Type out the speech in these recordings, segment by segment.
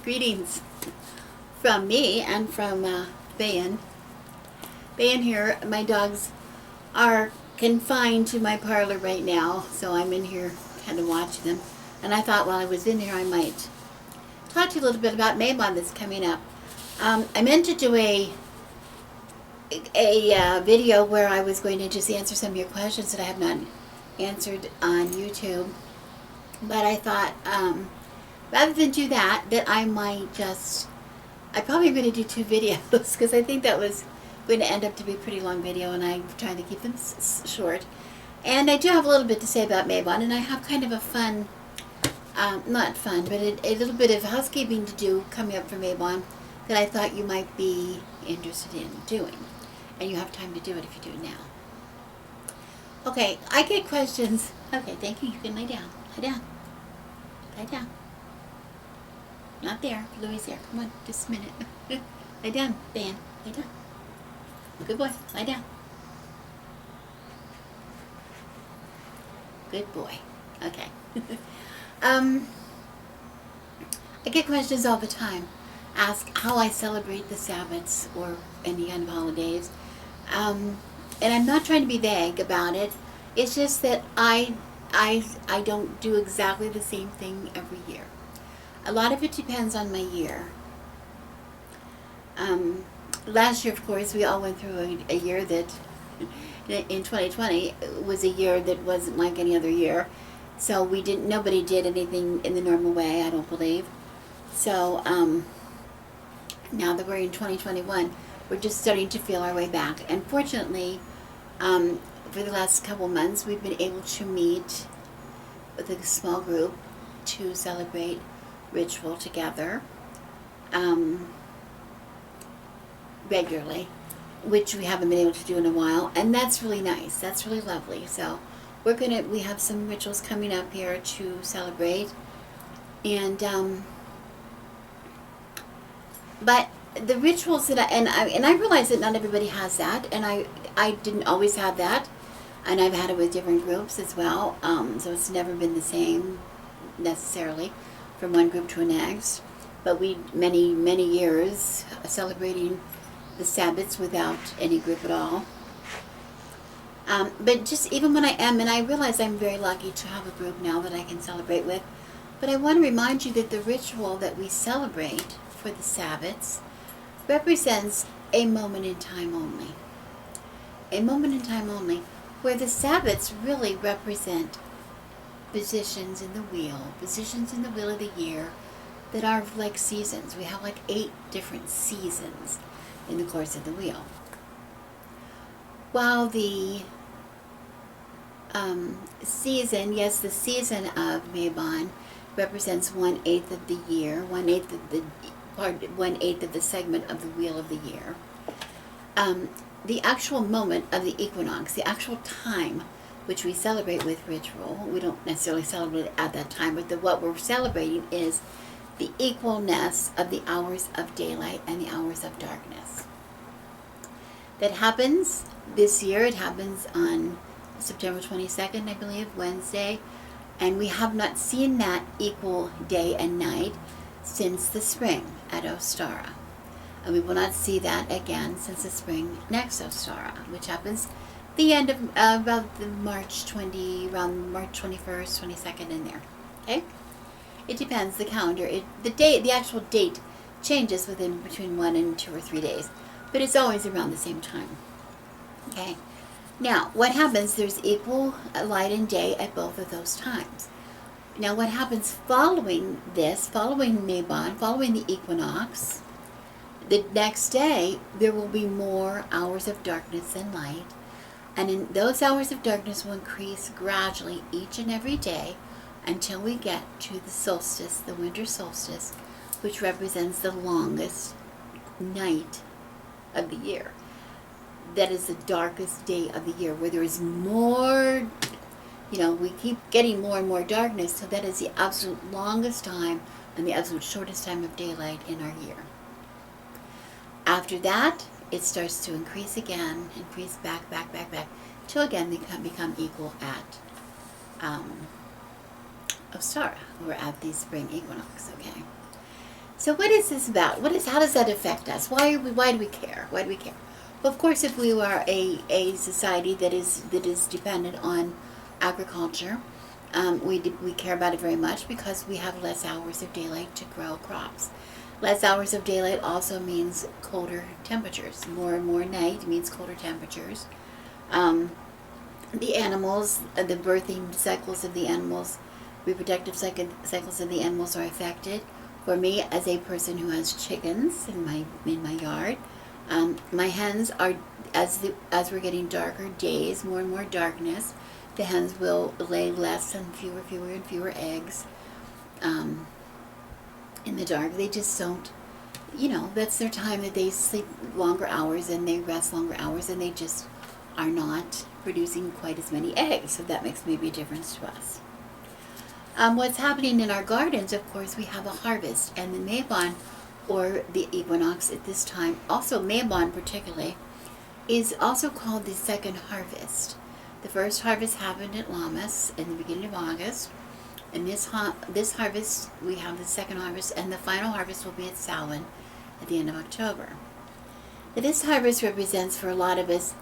Greetings from me and from Bayan. Bayan here. My dogs are confined to my parlor right now, so I'm in here kind of watching them. And I thought while I was in here I might talk to you a little bit about Mabon that's coming up. I meant to do a video where I was going to just answer some of your questions that I have not answered on YouTube. But I thought, rather than do that, I might just, I'm probably going to do 2 videos because I think that was going to end up to be a pretty long video, and I'm trying to keep them short. And I do have a little bit to say about Mabon, and I have kind of a fun, not fun, but a little bit of housekeeping to do coming up for Mabon that I thought you might be interested in doing. And you have time to do it if you do it now. Okay, I get questions. Okay, thank you. You can lay down. Lie down. Lie down. Not there. Louie's there. Come on, just a minute. Lie down, Dan. Lie down. Good boy. Lie down. Good boy. Okay. I get questions all the time. Ask how I celebrate the Sabbats or any kind of holidays. And I'm not trying to be vague about it. It's just that I don't do exactly the same thing every year. A lot of it depends on my year. Last year, of course, we all went through a year that, in 2020, was a year that wasn't like any other year. So nobody did anything in the normal way, I don't believe. So, now that we're in 2021, we're just starting to feel our way back. And fortunately, for the last couple months, we've been able to meet with a small group to celebrate ritual together regularly, which we haven't been able to do in a while, and that's really nice. That's really lovely. So we have some rituals coming up here to celebrate, and but the rituals that I realize that not everybody has that, and I didn't always have that, and I've had it with different groups as well. So it's never been the same necessarily from one group to the next. But many years celebrating the Sabbats without any group at all. But just even when I am, and I realize I'm very lucky to have a group now that I can celebrate with. But I want to remind you that the ritual that we celebrate for the Sabbats represents a moment in time only. A moment in time only, where the Sabbats really represent positions in the wheel of the year that are like seasons. We have like 8 different seasons in the course of the wheel. While the season, yes, the season of Mabon represents 1/8 of the year, 1/8 of the segment of the wheel of the year. The actual moment of the equinox, the actual time which we celebrate with ritual, we don't necessarily celebrate it at that time, but what we're celebrating is the equalness of the hours of daylight and the hours of darkness. That happens this year. It happens on September 22nd, I believe, Wednesday, and we have not seen that equal day and night since the spring at Ostara. And we will not see that again since the spring next Ostara, which happens the end of about the around March 21st, 22nd in there. Okay? It depends, the calendar. The actual date changes between 1 and 2 or 3 days, but it's always around the same time. Okay? Now, what happens, there's equal light and day at both of those times. Now, what happens following Mabon, following the equinox, the next day, there will be more hours of darkness and light, and in those hours of darkness will increase gradually each and every day until we get to the solstice, the winter solstice, which represents the longest night of the year. That is the darkest day of the year, where there is more, we keep getting more and more darkness, so that is the absolute longest time and the absolute shortest time of daylight in our year. After that, it starts to increase again, increase back, till again they become equal at Ostara, or at the spring equinox, okay? So what is this about? How does that affect us? Why do we care? Why do we care? Well, of course, if we are a society that is dependent on agriculture, we care about it very much because we have less hours of daylight to grow crops. Less hours of daylight also means colder temperatures. More and more night means colder temperatures. The animals, the birthing cycles of the animals, reproductive cycles of the animals are affected. For me, as a person who has chickens in my yard, my hens are, as we're getting darker days, more and more darkness, the hens will lay less and fewer and fewer eggs. In the dark, they just don't. That's their time that they sleep longer hours and they rest longer hours, and they just are not producing quite as many eggs. So that makes maybe a difference to us. What's happening in our gardens, of course, we have a harvest, and the Mabon, or the equinox at this time, also Mabon particularly, is also called the second harvest. The first harvest happened at Lammas in the beginning of August, and this harvest, we have the second harvest, and the final harvest will be at Samhain at the end of October. Now, this harvest represents for a lot of us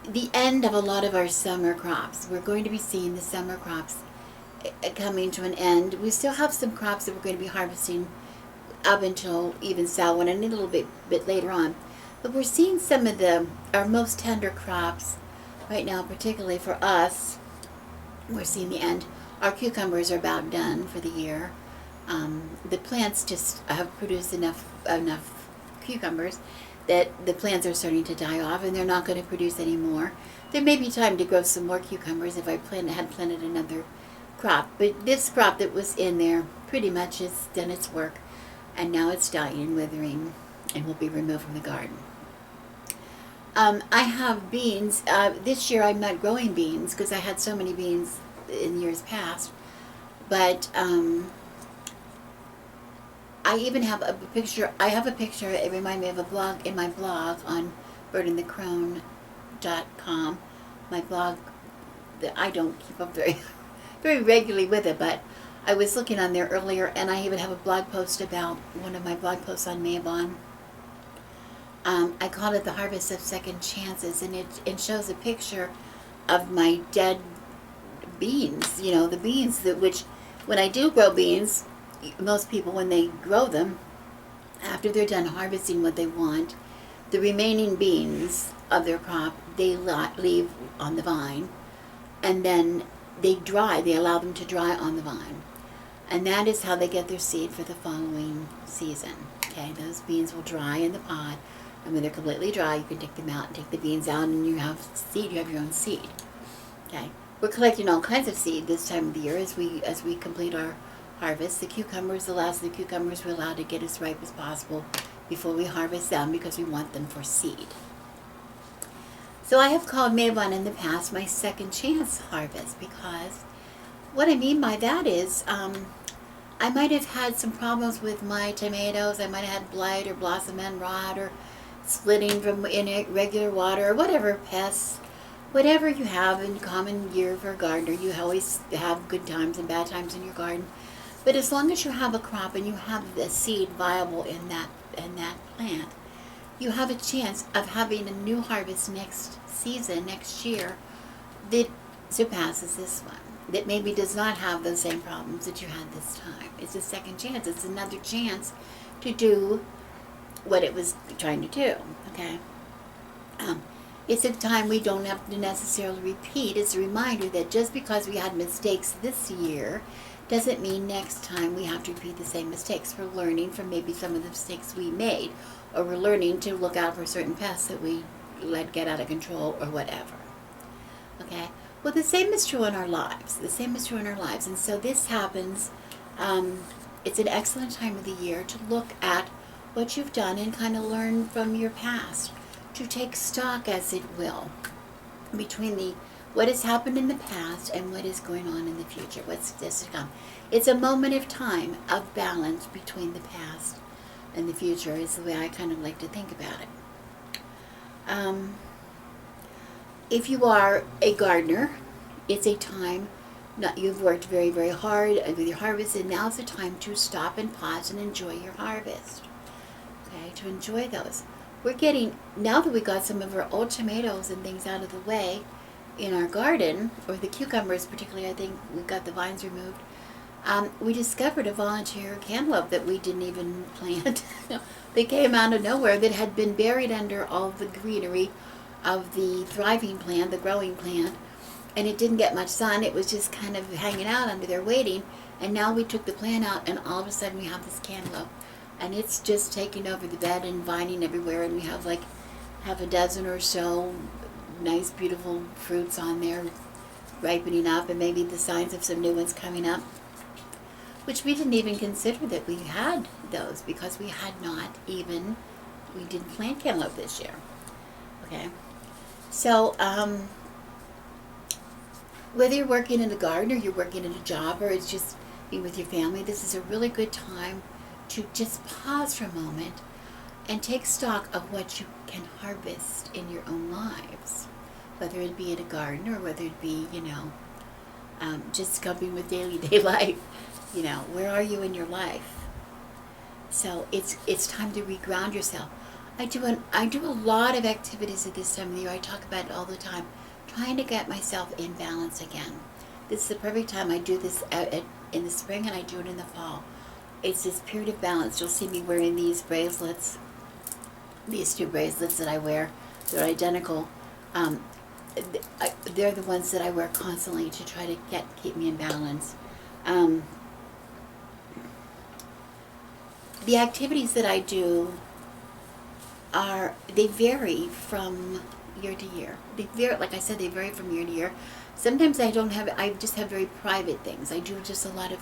the end of a lot of our summer crops. We're going to be seeing the summer crops coming to an end. We still have some crops that we're going to be harvesting up until even Samhain and a little bit later on. But we're seeing some of our most tender crops right now, particularly for us. We're seeing the end. Our cucumbers are about done for the year. The plants just have produced enough cucumbers that the plants are starting to die off, and they're not going to produce any more. There may be time to grow some more cucumbers if I had planted another crop, but this crop that was in there pretty much has done its work, and now it's dying and withering and will be removed from the garden. I have beans. This year I'm not growing beans because I had so many beans in years past, but I even have a picture. I have a picture. It reminded me of a blog in my blog on birdandthecrone.com. My blog that I don't keep up very regularly with it, but I was looking on there earlier, and I even have a blog post about one of my blog posts on Mabon. I called it the Harvest of Second Chances, and it shows a picture of my dead beans. The beans which when I do grow beans, most people, when they grow them, after they're done harvesting what they want, the remaining beans of their crop, they leave on the vine, and then they dry. They allow them to dry on the vine. And that is how they get their seed for the following season. Okay, those beans will dry in the pod, and when they're completely dry, you can take them out and take the beans out, and you have seed. You have your own seed. Okay, we're collecting all kinds of seed this time of the year as we complete our harvest. The cucumbers, the last of the cucumbers, we're allowed to get as ripe as possible before we harvest them because we want them for seed. So I have called Mabon in the past my second chance harvest, because what I mean by that is I might have had some problems with my tomatoes. I might have had blight or blossom end rot or splitting from irregular water or whatever pests. Whatever you have in common year for a gardener, you always have good times and bad times in your garden. But as long as you have a crop and you have the seed viable in that plant, you have a chance of having a new harvest next season, next year, that surpasses this one, that maybe does not have the same problems that you had this time. It's a second chance. It's another chance to do what it was trying to do, okay? It's a time we don't have to necessarily repeat. It's a reminder that just because we had mistakes this year doesn't mean next time we have to repeat the same mistakes. We're learning from maybe some of the mistakes we made, or we're learning to look out for certain pests that we let get out of control or whatever. Okay? Well, the same is true in our lives. The same is true in our lives. And so this happens, it's an excellent time of the year to look at what you've done and kind of learn from your past, to take stock, as it will, between what has happened in the past and what is going on in the future, what's to come. It's a moment of time of balance between the past and the future, is the way I kind of like to think about it. If you are a gardener, it's a time You've worked very, very hard with your harvest, and now's the time to stop and pause and enjoy your harvest. Okay, to enjoy those. We're getting, now that we got some of our old tomatoes and things out of the way in our garden, or the cucumbers particularly, I think we got the vines removed, we discovered a volunteer cantaloupe that we didn't even plant. They came out of nowhere, that had been buried under all the greenery of the thriving plant, the growing plant, and it didn't get much sun. It was just kind of hanging out under there waiting, and now we took the plant out, and all of a sudden we have this cantaloupe, and it's just taking over the bed and vining everywhere, and we have like half a dozen or so nice beautiful fruits on there ripening up, and maybe the signs of some new ones coming up, which we didn't even consider that we had those, because we didn't plant cantaloupe this year. Okay, so whether you're working in a garden, or you're working in a job, or it's just being with your family, this is a really good time to just pause for a moment and take stock of what you can harvest in your own lives, whether it be in a garden, or whether it be, just coping with day life. Where are you in your life? So it's time to reground yourself. I do a lot of activities at this time of the year. I talk about it all the time, trying to get myself in balance again. This is the perfect time. I do this in the spring, and I do it in the fall. It's this period of balance. You'll see me wearing these bracelets, these two bracelets that I wear. They're identical. They're the ones that I wear constantly to try to keep me in balance. The activities that I do they vary from year to year. They vary, like I said, they vary from year to year. Sometimes I just have very private things. I do just a lot of,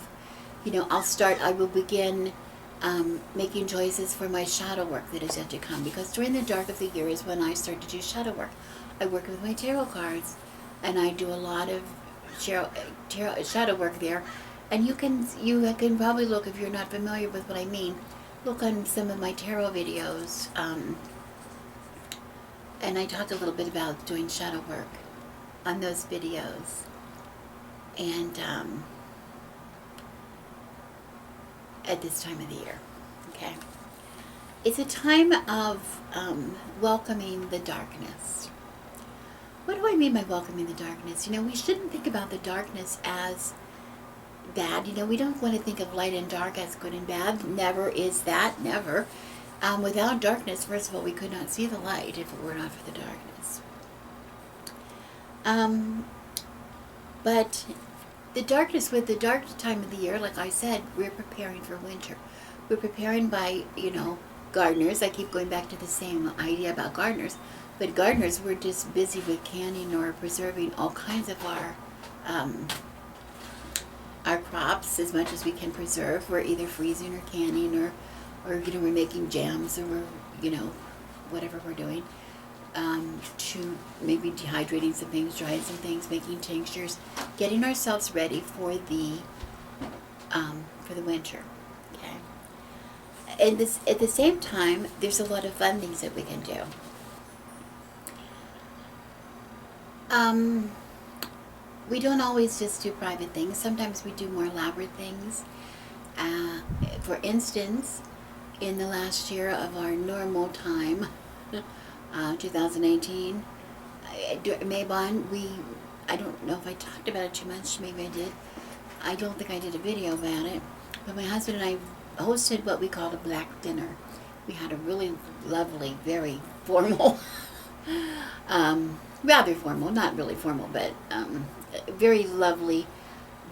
I will begin making choices for my shadow work that is yet to come, because during the dark of the year is when I start to do shadow work. I work with my tarot cards, and I do a lot of shadow work there. And you can probably look, if you're not familiar with what I mean, look on some of my tarot videos, and I talk a little bit about doing shadow work on those videos. And at this time of the year, okay? It's a time of welcoming the darkness. What do I mean by welcoming the darkness? We shouldn't think about the darkness as bad. We don't want to think of light and dark as good and bad. Never is that, never. Without darkness, first of all, we could not see the light if it were not for the darkness. But the darkness, with the dark time of the year, like I said, we're preparing for winter. We're preparing by, gardeners. I keep going back to the same idea about gardeners. But gardeners, we're just busy with canning or preserving all kinds of our crops as much as we can preserve. We're either freezing or canning, or we're making jams, or we're, whatever we're doing, to maybe dehydrating some things, drying some things, making tinctures, getting ourselves ready for the winter. Okay. And at the same time, there's a lot of fun things that we can do. We don't always just do private things. Sometimes we do more elaborate things. For instance, in the last year of our normal time, 2018, Mabon, I don't know if I talked about it too much, maybe I did. I don't think I did a video about it, but my husband and I hosted what we called a black dinner. We had a really lovely, very formal, rather formal, not really formal, but very lovely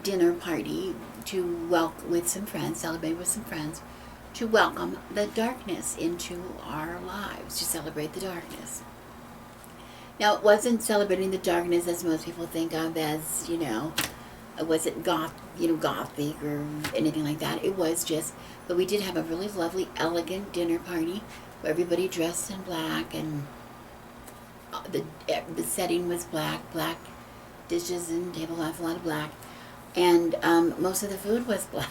dinner party with some friends, celebrate with some friends, to welcome the darkness into our lives, to celebrate the darkness. Now, it wasn't celebrating the darkness as most people think of as, it wasn't gothic or anything like that. It was just, but we did have a really lovely, elegant dinner party where everybody dressed in black, and the setting was black dishes and tablecloth, a lot of black, and most of the food was black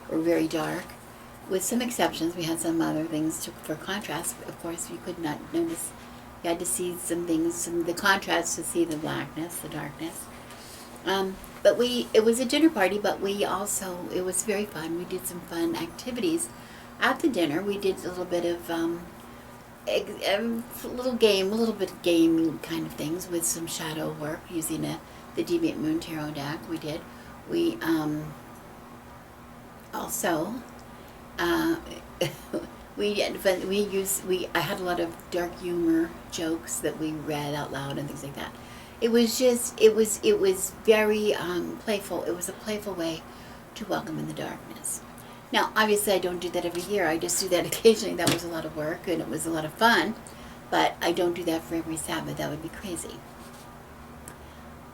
or very dark, with some exceptions. We had some other things for contrast. Of course, you could not notice. You had to see some things, the contrast, to see the blackness, the darkness. But But it was a dinner party, but it was very fun. We did some fun activities at the dinner. We did a little bit of, a little bit of gaming kind of things with some shadow work using the Deviant Moon Tarot deck. We did. We, also, I had a lot of dark humor jokes that we read out loud and things like that. It was very playful. It was a playful way to welcome in the darkness. Now, obviously, I don't do that every year. I just do that occasionally. That was a lot of work and it was a lot of fun, but I don't do that for every Sabbath. That would be crazy.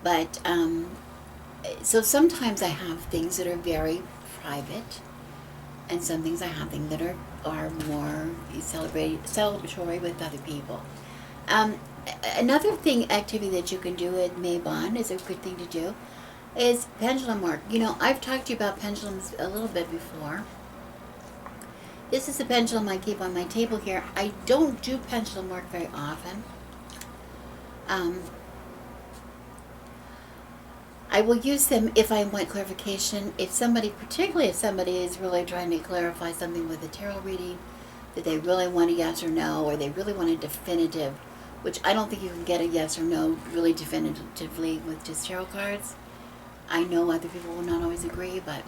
But so sometimes I have things that are very private, and some things I have things that are more celebratory with other people. Another activity that you can do at Mabon is a good thing to do is pendulum work. You know, I've talked to you about pendulums a little bit before. This is a pendulum I keep on my table here. I don't do pendulum work very often. I will use them if I want clarification. Particularly if somebody is really trying to clarify something with a tarot reading, that they really want a yes or no, or they really want a definitive, which I don't think you can get a yes or no really definitively with just tarot cards. I know other people will not always agree, but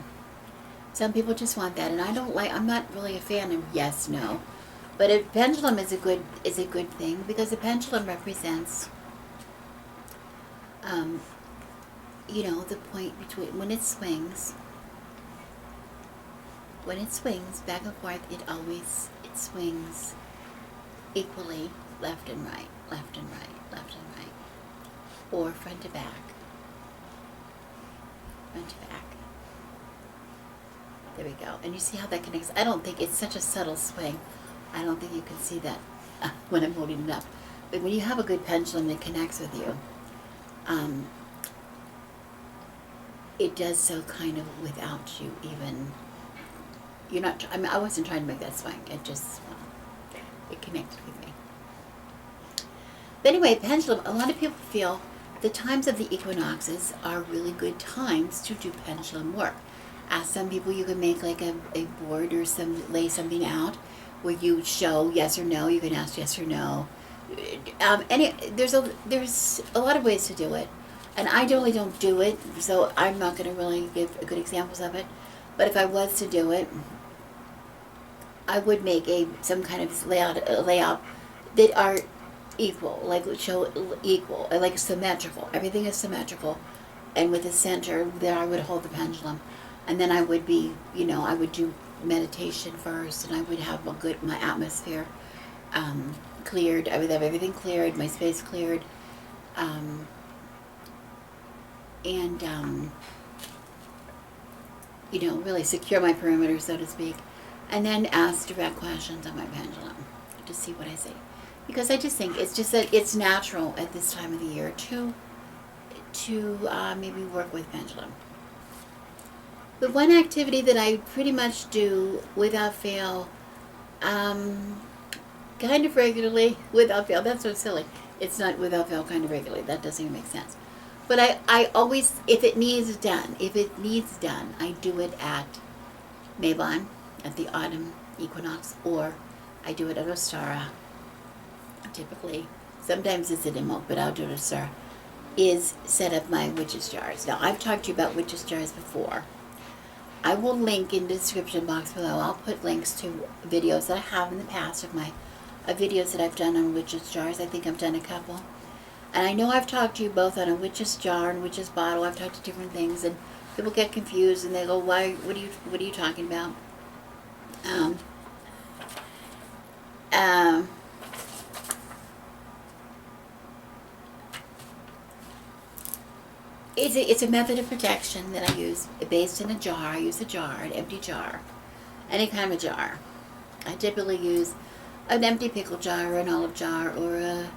some people just want that, and I'm not really a fan of yes, no. But a pendulum is a good thing, because a pendulum represents the point between when it swings back and forth, it swings equally left and right, left and right, left and right, or front to back, front to back. There we go. And you see how that connects? I don't think it's such a subtle swing. I don't think you can see that when I'm holding it up. But when you have a good pendulum that connects with you, it does so kind of without you even. I wasn't trying to make that swing. It just, it connected with me. But anyway, pendulum, a lot of people feel the times of the equinoxes are really good times to do pendulum work. Ask some people, you can make like a board or lay something out where you show yes or no. You can ask yes or no. There's a lot of ways to do it. And I really don't do it, so I'm not going to really give good examples of it. But if I was to do it, I would make some kind of layout that are equal, like show equal, like symmetrical. Everything is symmetrical, and with the center there, I would hold the pendulum, and then I would I would do meditation first, and I would have my atmosphere cleared. I would have everything cleared, my space cleared. Really secure my perimeter, so to speak, and then ask direct questions on my pendulum to see what I see. Because I just think that it's natural at this time of the year to maybe work with pendulum. The one activity that I pretty much do without fail, kind of regularly, without fail, that's so silly. It's not without fail kind of regularly. That doesn't even make sense. But I always, if it needs done, I do it at Mabon, at the autumn equinox, or I do it at Ostara, typically. Sometimes it's at Imbolc, but I'll do it at Ostara, is set up my witch's jars. Now, I've talked to you about witch's jars before. I will link in the description box below. I'll put links to videos that I have in the past of videos that I've done on witch's jars. I think I've done a couple. And I know I've talked to you both on a witch's jar and witch's bottle. I've talked to different things, and people get confused and they go, "Why? What are you talking about?" It's a method of protection that I use based in a jar. I use a jar, an empty jar, any kind of a jar. I typically use an empty pickle jar or an olive jar or a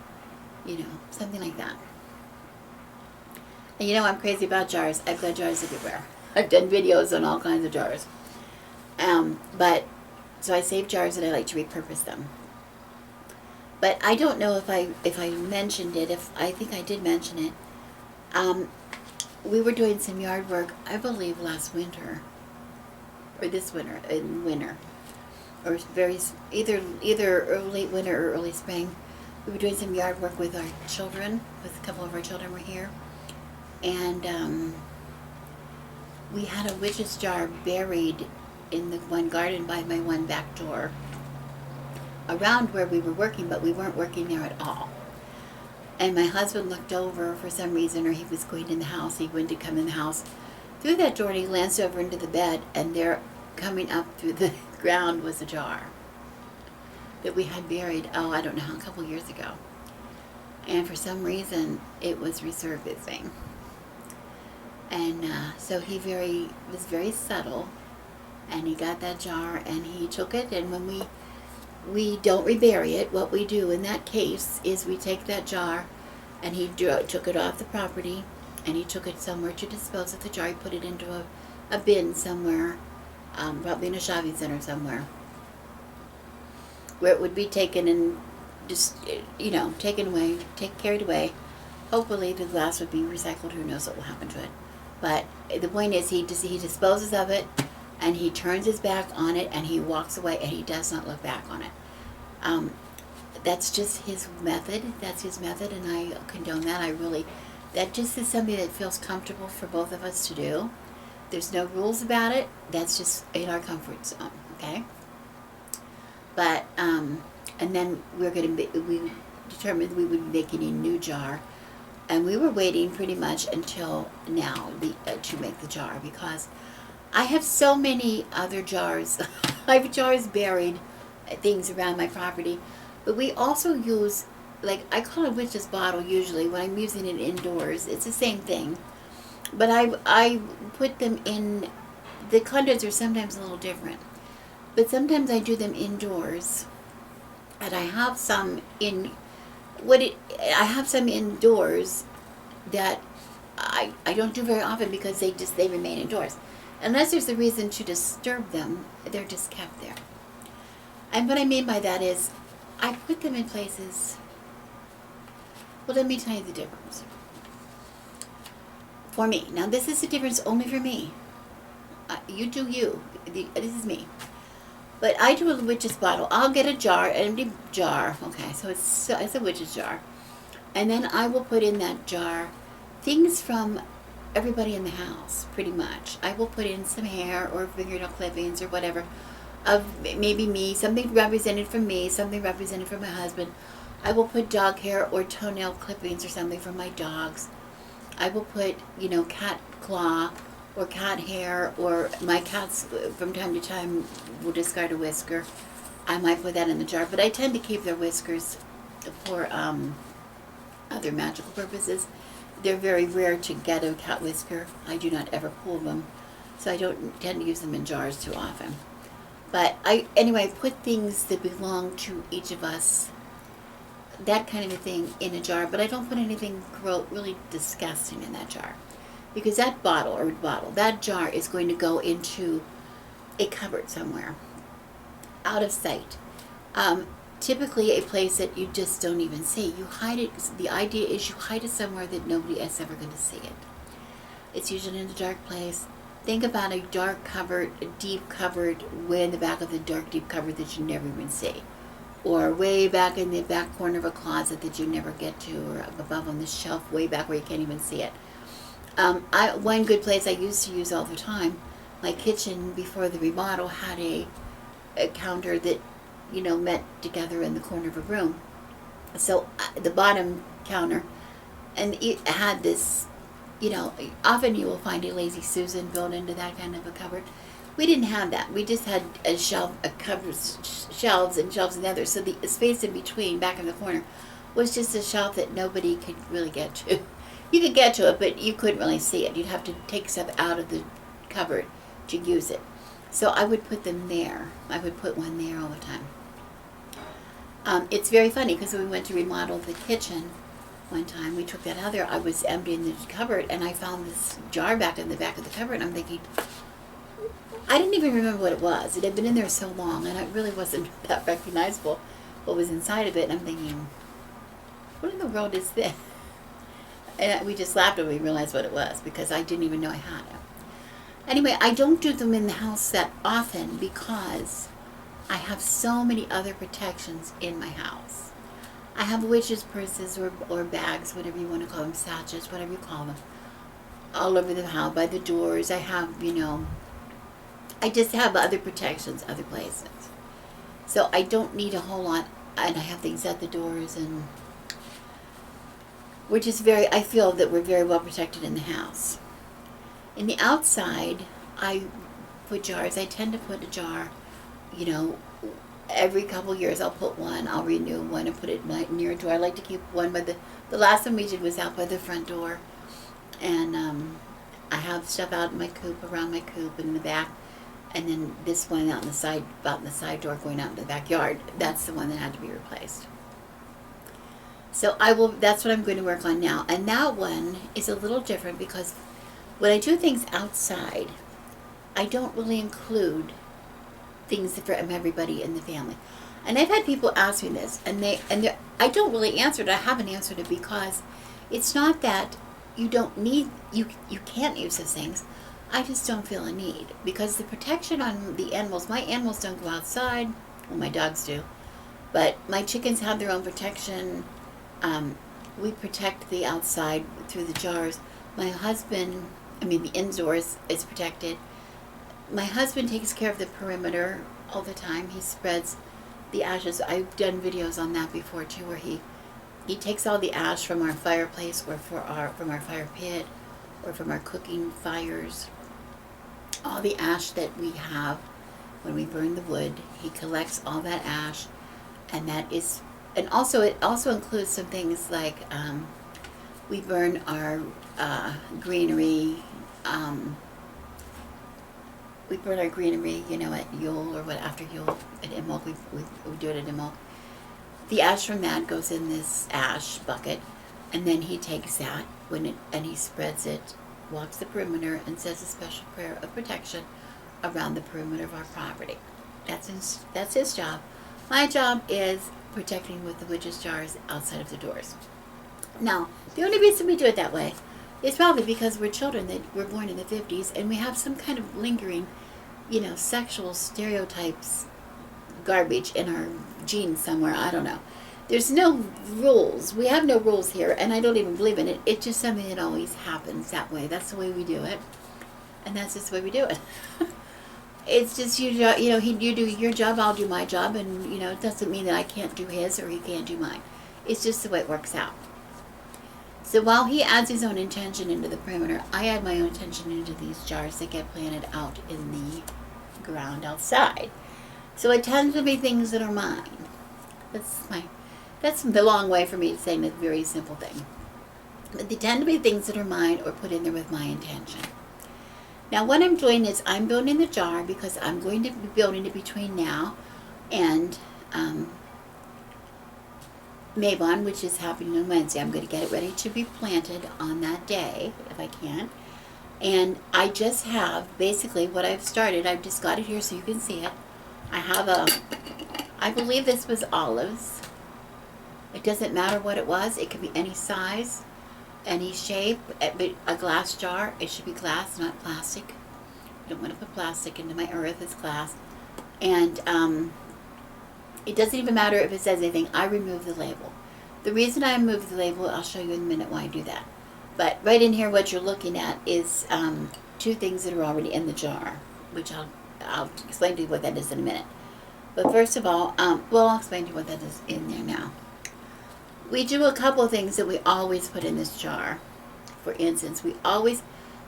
something like that. And I'm crazy about jars. I've got jars everywhere. I've done videos on all kinds of jars. So I save jars and I like to repurpose them. But I don't know if I mentioned it. I think I did mention it. we were doing some yard work, I believe last winter, or this winter, in winter, or either late winter or early spring. We were doing some yard work with our children, with a couple of our children were here, and we had a witch's jar buried in the one garden by my one back door, around where we were working, but we weren't working there at all. And my husband looked over for some reason, or he was going in the house, he went to come in the house, through that door, and he glanced over into the bed, and there, coming up through the ground, was a jar that we had buried, I don't know how, a couple years ago. And for some reason, it was resurfacing. And so he was very subtle, and he got that jar, and he took it, and when we don't rebury it, what we do in that case is we take that jar, and he took it off the property, and he took it somewhere to dispose of the jar. He put it into a bin somewhere, probably in a shopping center somewhere, where it would be taken and just, carried away. Hopefully the glass would be recycled. Who knows what will happen to it. But the point is, he disposes of it, and he turns his back on it, and he walks away, and he does not look back on it. That's just his method. That's his method, and I condone that. That just is something that feels comfortable for both of us to do. There's no rules about it. That's just in our comfort zone, okay? But, and then we determined we would be making a new jar, and we were waiting pretty much until now to make the jar, because I have so many other jars. I have jars buried, things around my property, but we also use, like, I call it witch's bottle usually when I'm using it indoors. It's the same thing, but I put them in, the conduits are sometimes a little different, but sometimes I do them indoors, and I have some indoors that I don't do very often, because they remain indoors. Unless there's a reason to disturb them, they're just kept there. And what I mean by that is, I put them in places. Well, let me tell you the difference. For me, now this is the difference only for me. You do you. This is me. But I do a witch's bottle. I'll get a jar, an empty jar. Okay, so it's a witch's jar. And then I will put in that jar things from everybody in the house, pretty much. I will put in some hair or fingernail clippings or whatever of maybe me, something represented from me, something represented from my husband. I will put dog hair or toenail clippings or something from my dogs. I will put, cat claw or cat hair, or my cats from time to time will discard a whisker. I might put that in the jar, but I tend to keep their whiskers for other magical purposes. They're very rare to get a cat whisker. I do not ever pull them, so I don't tend to use them in jars too often. But I put things that belong to each of us, that kind of a thing, in a jar, but I don't put anything really disgusting in that jar, because that that jar is going to go into a cupboard somewhere, out of sight. Typically a place that you just don't even see. You hide it. The idea is you hide it somewhere that nobody is ever going to see it. It's usually in a dark place. Think about a dark cupboard, a deep cupboard, way in the back of the dark, deep cupboard that you never even see. Or way back in the back corner of a closet that you never get to, or up above on the shelf, way back where you can't even see it. One good place I used to use all the time, my kitchen before the remodel had a counter that met together in the corner of a room. So the bottom counter, and it had this, often you will find a Lazy Susan built into that kind of a cupboard. We didn't have that. We just had shelves and shelves and others. So the space in between, back in the corner, was just a shelf that nobody could really get to. You could get to it, but you couldn't really see it. You'd have to take stuff out of the cupboard to use it. So I would put them there. I would put one there all the time. It's very funny, because when we went to remodel the kitchen one time, we took that out there. I was emptying the cupboard, and I found this jar back in the back of the cupboard, and I'm thinking, I didn't even remember what it was. It had been in there so long, and it really wasn't that recognizable what was inside of it. And I'm thinking, what in the world is this? And we just laughed when we realized what it was, because I didn't even know I had it. Anyway, I don't do them in the house that often because I have so many other protections in my house. I have witches' purses or bags, whatever you want to call them, sachets, whatever you call them, all over the house, by the doors. I have, I just have other protections, other places. So I don't need a whole lot, and I have things at the doors, and I feel that we're very well protected in the house. In the outside, I put jars. I tend to put a jar, every couple of years I'll put one. I'll renew one and put it near a door. I like to keep one by the last one we did was out by the front door. And I have stuff out in my coop, around my coop, and in the back. And then this one out in the side, about in the side door going out into the backyard, that's the one that had to be replaced. So that's what I'm going to work on now. And that one is a little different because when I do things outside, I don't really include things from everybody in the family. And I've had people ask me this, and I don't really answer it. I haven't answered it because it's not that you can't use those things. I just don't feel a need, because the protection on the animals, my animals don't go outside. Well, my dogs do, but my chickens have their own protection. We protect the outside through the jars. My husband, the indoors is protected. My husband takes care of the perimeter all the time. He spreads the ashes. I've done videos on that before too, where he takes all the ash from our fireplace, or from our fire pit, or from our cooking fires. All the ash that we have when we burn the wood, he collects all that ash, and it also includes some things like we burn our greenery. We burn our greenery, at Yule, or after Yule at Imbolc. We do it at Imbolc. The ash from that goes in this ash bucket, and then he takes that and he spreads it, walks the perimeter, and says a special prayer of protection around the perimeter of our property. That's his job. My job is protecting with the witches' jars outside of the doors. Now, the only reason we do it that way is probably because we're children that were born in the 50s, and we have some kind of lingering, sexual stereotypes, garbage in our genes somewhere. I don't know. There's no rules. We have no rules here, and I don't even believe in it. It's just something that always happens that way. That's the way we do it, and that's just the way we do it. It's just you do your job, I'll do my job, and it doesn't mean that I can't do his or he can't do mine. It's just the way it works out. So while he adds his own intention into the perimeter, I add my own intention into these jars that get planted out in the ground outside. So it tends to be things that are mine. That's the long way for me to saying a very simple thing. But they tend to be things that are mine or put in there with my intention. Now what I'm doing is I'm building the jar because I'm going to be building it between now and Mabon, which is happening on Wednesday. I'm going to get it ready to be planted on that day, if I can. And I just have, basically what I've started, I've just got it here so you can see it. I believe this was olives. It doesn't matter what it was. It could be any size, any shape. A glass jar, it should be glass, not plastic. You don't want to put plastic into my earth. It's glass. And it doesn't even matter if it says anything. I remove the label. The reason I remove the label, I'll show you in a minute why I do that. But right in here, what you're looking at is two things that are already in the jar, which I'll explain to you what that is in a minute. But first of all, I'll explain to you what that is in there now. We do a couple of things that we always put in this jar. For instance,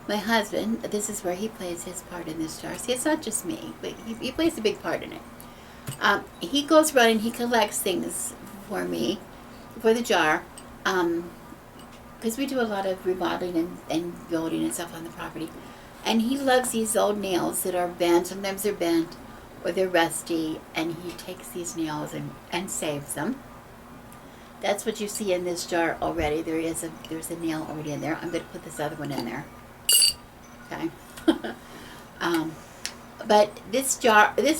my husband, this is where he plays his part in this jar. See, it's not just me, but he plays a big part in it. He goes around and he collects things for me, for the jar, because we do a lot of remodeling and building and stuff on the property. And he loves these old nails that are bent. Sometimes they're bent or they're rusty, and he takes these nails and saves them. That's what you see in this jar already. There's a nail already in there. I'm going to put this other one in there. Okay. But this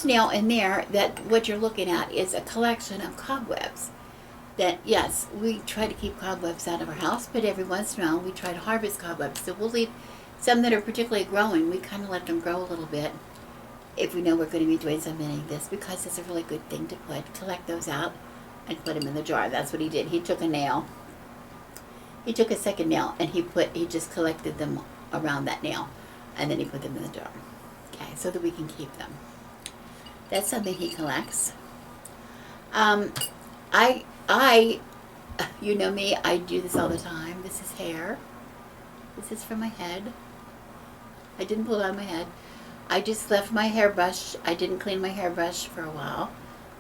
nail in there, that what you're looking at is a collection of cobwebs. that yes, we try to keep cobwebs out of our house, but every once in a while we try to harvest cobwebs. So we'll leave some that are particularly growing. We kind of let them grow a little bit if we know we're going to be doing something like this, because it's a really good thing to collect those out and put them in the jar. That's what he did. He took a nail. He took a second nail and he just collected them around that nail, and then he put them in the jar. Okay, so that we can keep them. That's something he collects. You know me, I do this all the time. This is hair. This is from my head. I didn't pull it out of my head. I just left my hairbrush. I didn't clean my hairbrush for a while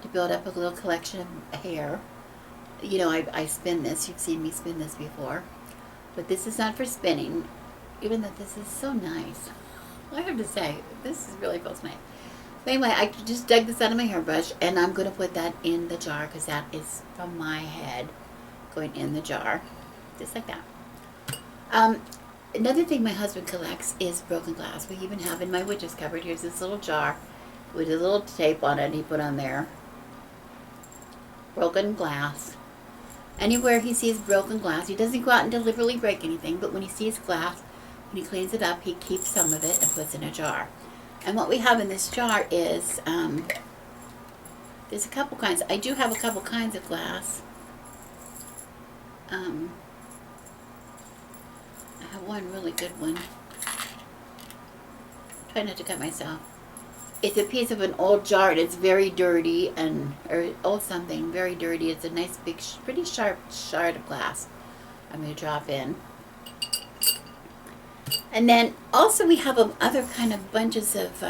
to build up a little collection of hair. You know, I spin this. You've seen me spin this before. But this is not for spinning, even though this is so nice. I have to say, this really feels nice. But anyway, I just dug this out of my hairbrush, and I'm going to put that in the jar because that is from my head going in the jar, just like that. Another thing my husband collects is broken glass. We even have in my witch's cupboard, here's this little jar with a little tape on it, and he put on there, broken glass. Anywhere he sees broken glass, he doesn't go out and deliberately break anything, but when he sees glass, when he cleans it up, he keeps some of it and puts it in a jar. And what we have in this jar is, there's a couple kinds. I do have a couple kinds of glass. I have one really good one. Try not to cut myself. It's a piece of an old jar, and it's very dirty, or old something, very dirty. It's a nice big, pretty sharp shard of glass I'm going to drop in. And then also we have other kind of bunches of,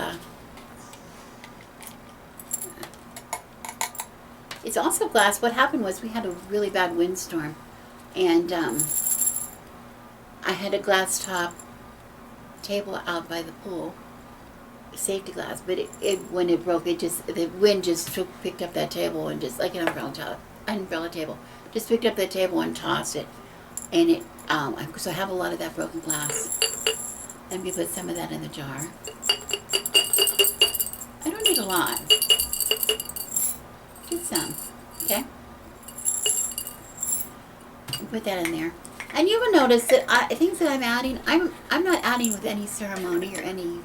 it's also glass. What happened was we had a really bad windstorm, and I had a glass top table out by the pool, safety glass, but when it broke, the wind just picked up that table and just, like an umbrella table, just picked up that table and tossed it, and so I have a lot of that broken glass. Let me put some of that in the jar. I don't need a lot. Just some, okay? Put that in there. And you will notice that things that I'm adding, I'm not adding with any ceremony or any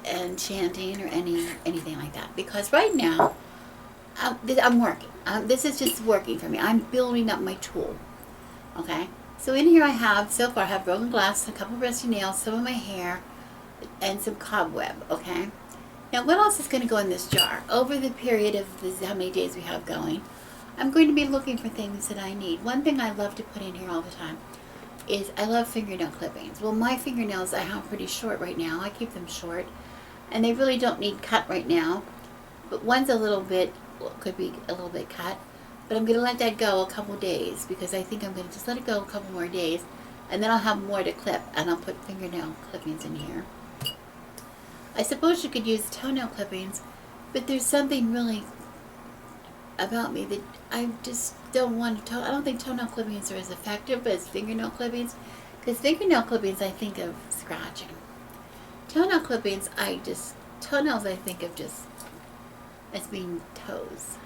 enchanting or anything like that. Because right now, I'm working. This is just working for me. I'm building up my tool, okay? So in here I have broken glass, a couple rusty nails, some of my hair, and some cobweb, okay? Now what else is going to go in this jar? Over the period of how many days we have going, I'm going to be looking for things that I need. One thing I love to put in here all the time is I love fingernail clippings. Well, my fingernails I have pretty short right now. I keep them short, and they really don't need cut right now. But one's could be a little bit cut. But I'm going to let that go a couple days, because I think I'm going to just let it go a couple more days, and then I'll have more to clip, and I'll put fingernail clippings in here. I suppose you could use toenail clippings, but there's something really about me that I just don't want to. I don't think toenail clippings are as effective as fingernail clippings, because fingernail clippings I think of scratching. Toenail clippings, toenails I think of just as being toes.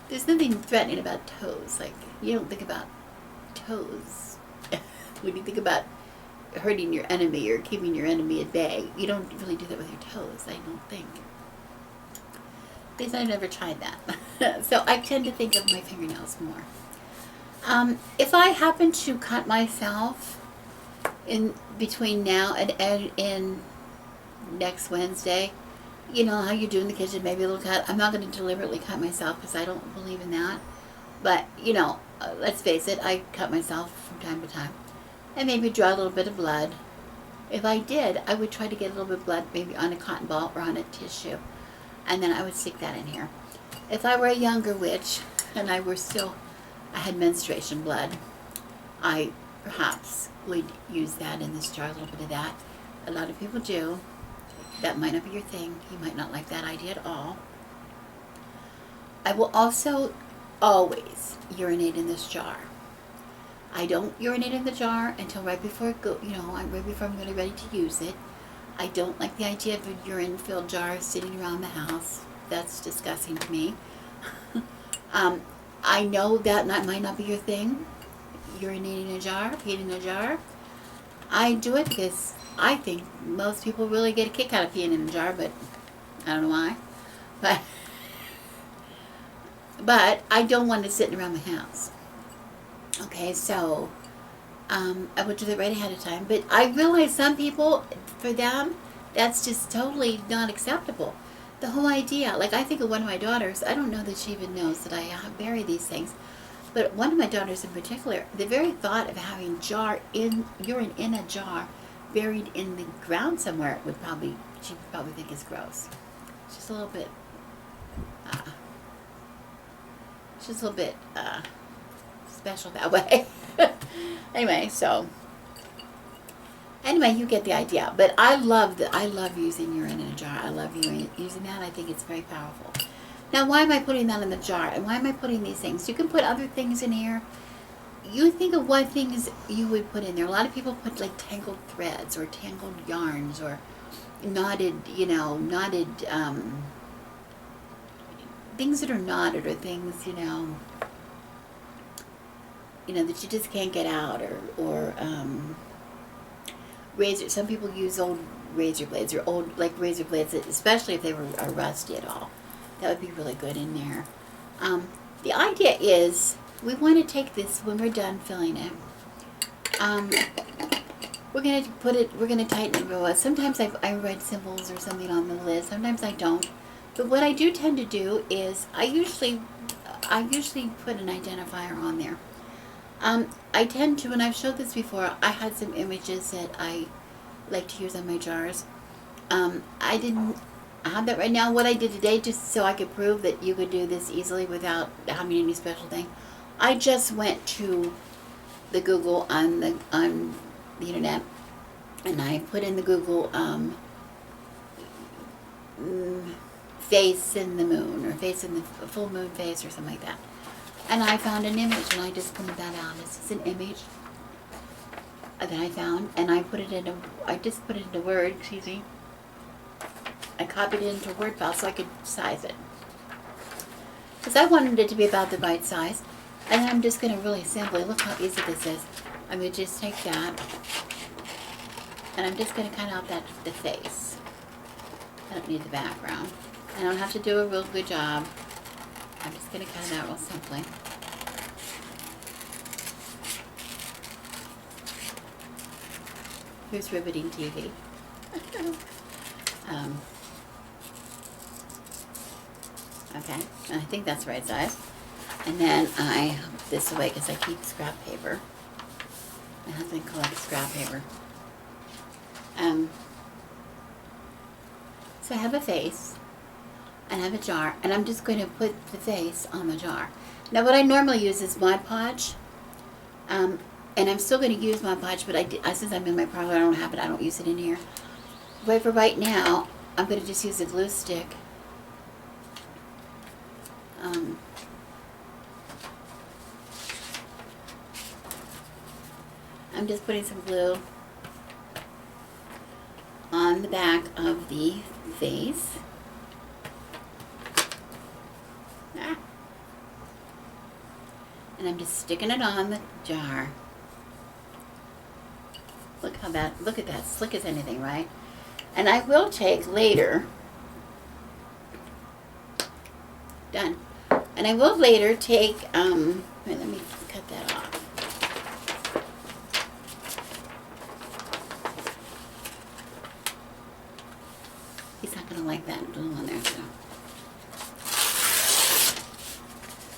There's nothing threatening about toes. Like, you don't think about toes when you think about hurting your enemy or keeping your enemy at bay. You don't really do that with your toes, I don't think. At least I've never tried that. So I tend to think of my fingernails more. If I happen to cut myself in between now and next Wednesday, you know how you do in the kitchen, maybe a little cut. I'm not going to deliberately cut myself because I don't believe in that. But, you know, let's face it, I cut myself from time to time. And maybe draw a little bit of blood. If I did, I would try to get a little bit of blood maybe on a cotton ball or on a tissue. And then I would stick that in here. If I were a younger witch and I had menstruation blood, I perhaps would use that in this jar, a little bit of that. A lot of people do. That might not be your thing. You might not like that idea at all. I will also always urinate in this jar. I don't urinate in the jar until right before right before I'm really ready to use it. I don't like the idea of a urine-filled jar sitting around the house. That's disgusting to me. I know that might not be your thing. Urinating in a jar, peeing in a jar. I do it because I think most people really get a kick out of peeing in a jar, but I don't know why. But I don't want it sitting around the house. Okay, so I would do that right ahead of time. But I realize some people, for them, that's just totally not acceptable. The whole idea, like I think of one of my daughters, I don't know that she even knows that I bury these things, but one of my daughters in particular, the very thought of having urine in a jar buried in the ground somewhere she would probably think is gross. She's a little bit, special that way. Anyway, you get the idea. But I love using urine in a jar. I love using that. I think it's very powerful. Now, why am I putting that in the jar? And why am I putting these things? You can put other things in here. You think of what things you would put in there. A lot of people put like tangled threads or tangled yarns or knotted things that are knotted or things, that you just can't get out, or razor. Some people use old razor blades, or old razor blades, especially if they are rusty at all. That would be really good in there. The idea is we want to take this when we're done filling it. We're going to tighten it real well. Sometimes I write symbols or something on the lid. Sometimes I don't. But what I do tend to do is I usually put an identifier on there. I tend to, and I've showed this before, I had some images that I like to use on my jars. I didn't have that right now. What I did today, just so I could prove that you could do this easily without having any special thing, I just went to the Google on the internet, and I put in the Google face in the moon, or face in the full moon face, or something like that. And I found an image, and I just printed that out. This is an image that I found, and I just put it into Word, excuse me. I copied it into a Word file so I could size it. Because I wanted it to be about the right size. And then I'm just going to really simply, look how easy this is. I'm going to just take that, and I'm just going to cut out the face. I don't need the background. I don't have to do a real good job. I'm just going to cut it out real simply. Here's riveting TV. Okay, and I think that's the right size. And then I put this away because I keep scrap paper. My husband collects scrap paper. So I have a face, and I have a jar, and I'm just going to put the face on the jar. Now what I normally use is Mod Podge, and I'm still going to use Mod Podge, but since I'm in my parlor, I don't use it in here. But for right now, I'm going to just use a glue stick. I'm just putting some glue on the back of the face. And I'm just sticking it on the jar. Look at that, slick as anything, right? And I will take later, done. And I will later take, wait, let me cut that off. He's not going to like that glue on there, so.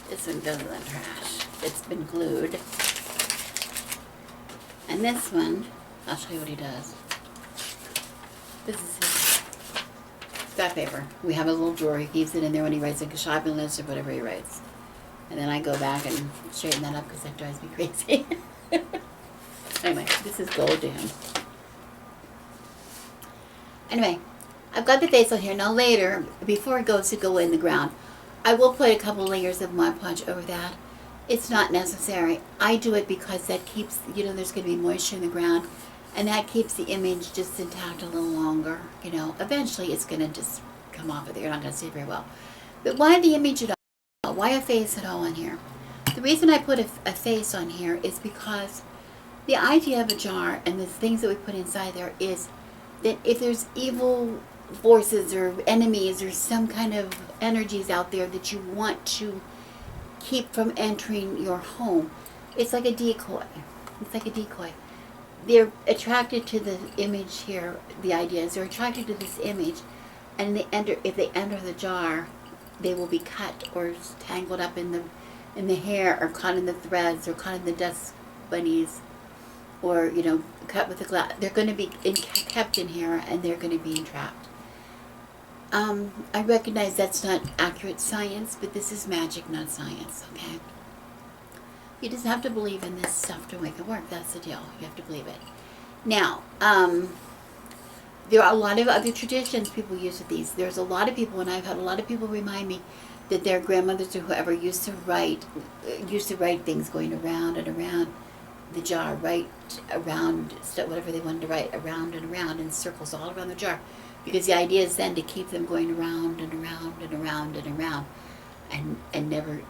This one goes in the trash. It's been glued. And this one, I'll show you what he does. This is his scrap paper. We have a little drawer. He keeps it in there when he writes a shopping list or whatever he writes. And then I go back and straighten that up because that drives me crazy. Anyway, this is gold to him. Anyway, I've got the face on here. Now later, before it goes to go in the ground, I will put a couple layers of Mod Podge over that. It's not necessary. I do it because that keeps, there's going to be moisture in the ground, and that keeps the image just intact a little longer. Eventually it's going to just come off of there. You're not going to see it very well. But why the image at all? Why a face at all in here? The reason I put a face on here is because the idea of a jar and the things that we put inside there is that if there's evil forces or enemies or some kind of energies out there that you want to keep from entering your home, it's like a decoy. It's like a decoy. They're attracted to the image here. The idea is they're attracted to this image, and if they enter the jar, they will be cut or tangled up in the hair, or caught in the threads, or caught in the dust bunnies, or cut with the glass. They're going to be kept in here, and they're going to be entrapped. I recognize that's not accurate science, but this is magic, not science. Okay. You just have to believe in this stuff to make it work. That's the deal. You have to believe it. Now, there are a lot of other traditions people use with these. There's a lot of people, and I've had a lot of people remind me that their grandmothers or whoever used to write things going around and around the jar, right around whatever they wanted to write, around and around in circles all around the jar, because the idea is then to keep them going around and around and around and around, and never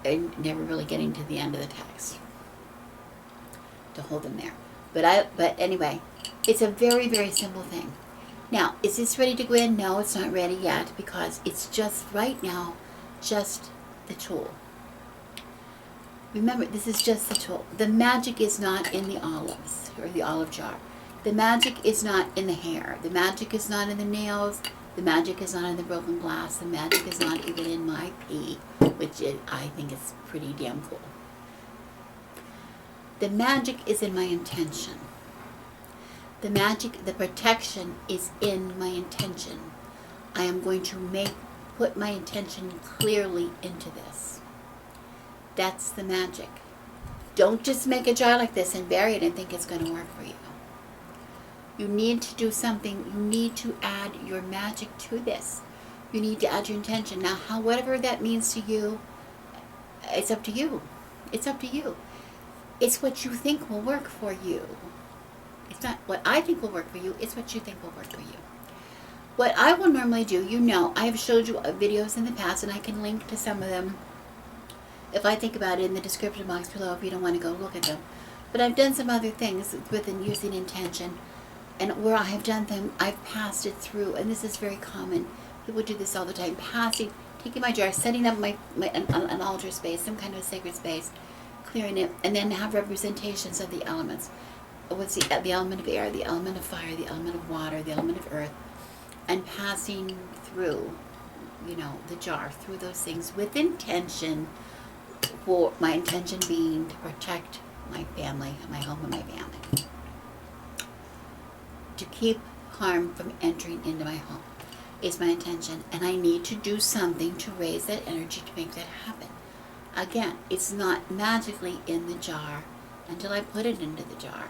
really getting to the end of the text to hold them there. But anyway, it's a very, very simple thing. Now, is this ready to go in? No, it's not ready yet, because it's just right now just the tool. Remember, this is just the tool. The magic is not in the olives or the olive jar. The magic is not in the hair. The magic is not in the nails. The magic is not in the broken glass. The magic is not even in my pee, which I think is pretty damn cool. The magic is in my intention. The magic, the protection is in my intention. I am going to put my intention clearly into this. That's the magic. Don't just make a jar like this and bury it and think it's going to work for you. You need to do something. You need to add your magic to this. You need to add your intention. Now, whatever that means to you, it's up to you. It's up to you. It's what you think will work for you. It's not what I think will work for you. It's what you think will work for you. What I will normally do, I have showed you videos in the past, and I can link to some of them if I think about it in the description box below if you don't want to go look at them. But I've done some other things within using intention. And where I have done them, I've passed it through, and this is very common. People do this all the time. Taking my jar, setting up an altar space, some kind of a sacred space, clearing it, and then have representations of the elements. What's the element of air, the element of fire, the element of water, the element of earth, and passing through, the jar, through those things with intention, for my intention being to protect my family, my home, and my family. To keep harm from entering into my home is my intention, and I need to do something to raise that energy to make that happen. Again, it's not magically in the jar until I put it into the jar.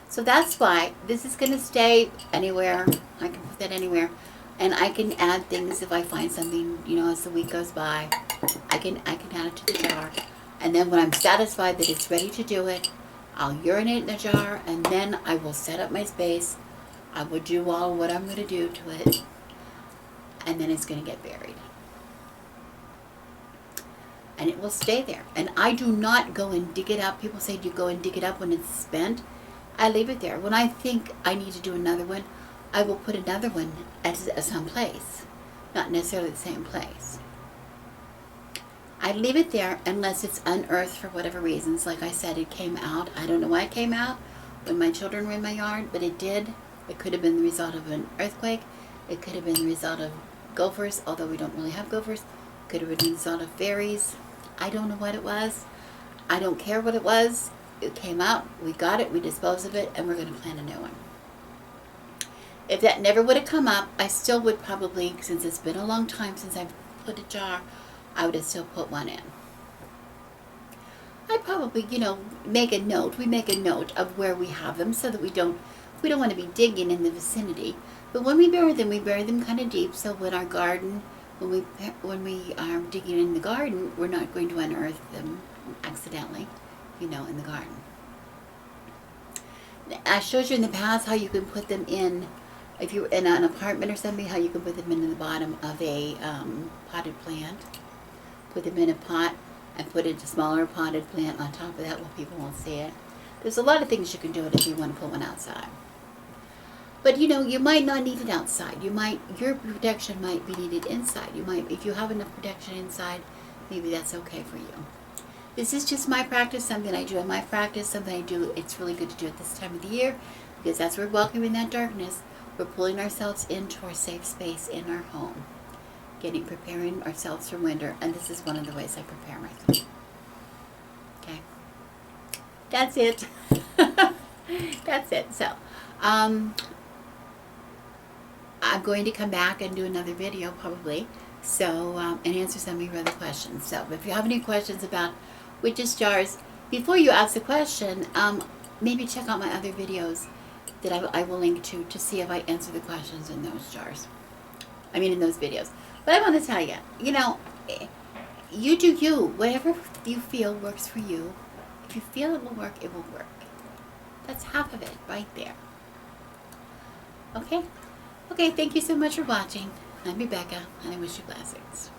So that's why this is going to stay anywhere. I can put that anywhere, and I can add things if I find something, as the week goes by. I can add it to the jar, and then when I'm satisfied that it's ready to do it, I'll urinate in the jar, and then I will set up my space. I will do all what I'm going to do to it, and then it's going to get buried. And it will stay there. And I do not go and dig it up. People say, do you go and dig it up when it's spent? I leave it there. When I think I need to do another one, I will put another one at some place, not necessarily the same place. I leave it there unless it's unearthed for whatever reasons. Like I said, it came out. I don't know why it came out when my children were in my yard, but it did. It could have been the result of an earthquake. It could have been the result of gophers, although we don't really have gophers. It could have been the result of fairies. I don't know what it was. I don't care what it was. It came out. We got it. We disposed of it, and we're going to plant a new one. If that never would have come up, I still would probably, since it's been a long time since I've put a jar, I would have still put one in. I'd probably, make a note. We make a note of where we have them so that we don't want to be digging in the vicinity. But when we bury them kind of deep, so when our garden, when we are digging in the garden, we're not going to unearth them accidentally, in the garden. I showed you in the past how you can put them in, if you're in an apartment or something, how you can put them in the bottom of a potted plant. Put them in a pot. and put it a smaller potted plant on top of that where people won't see it. There's a lot of things you can do it if you want to put one outside. But you know, you might not need it outside. Your protection might be needed inside. If you have enough protection inside, maybe that's okay for you. This is just my practice, something I do in my practice, something I do. It's really good to do at this time of the year because as we're welcoming that darkness, we're pulling ourselves into our safe space in our home, preparing ourselves for winter, and this is one of the ways I prepare myself. Okay, that's it. That's it. So, I'm going to come back and do another video probably, so and answer some of your other questions. So, if you have any questions about witches jars, before you ask the question, maybe check out my other videos that I will link to see if I answer the questions in those jars. In those videos. But I want to tell you, you do you. Whatever you feel works for you. If you feel it will work, it will work. That's half of it right there. Okay? Okay, thank you so much for watching. I'm Rebecca, and I wish you blessings.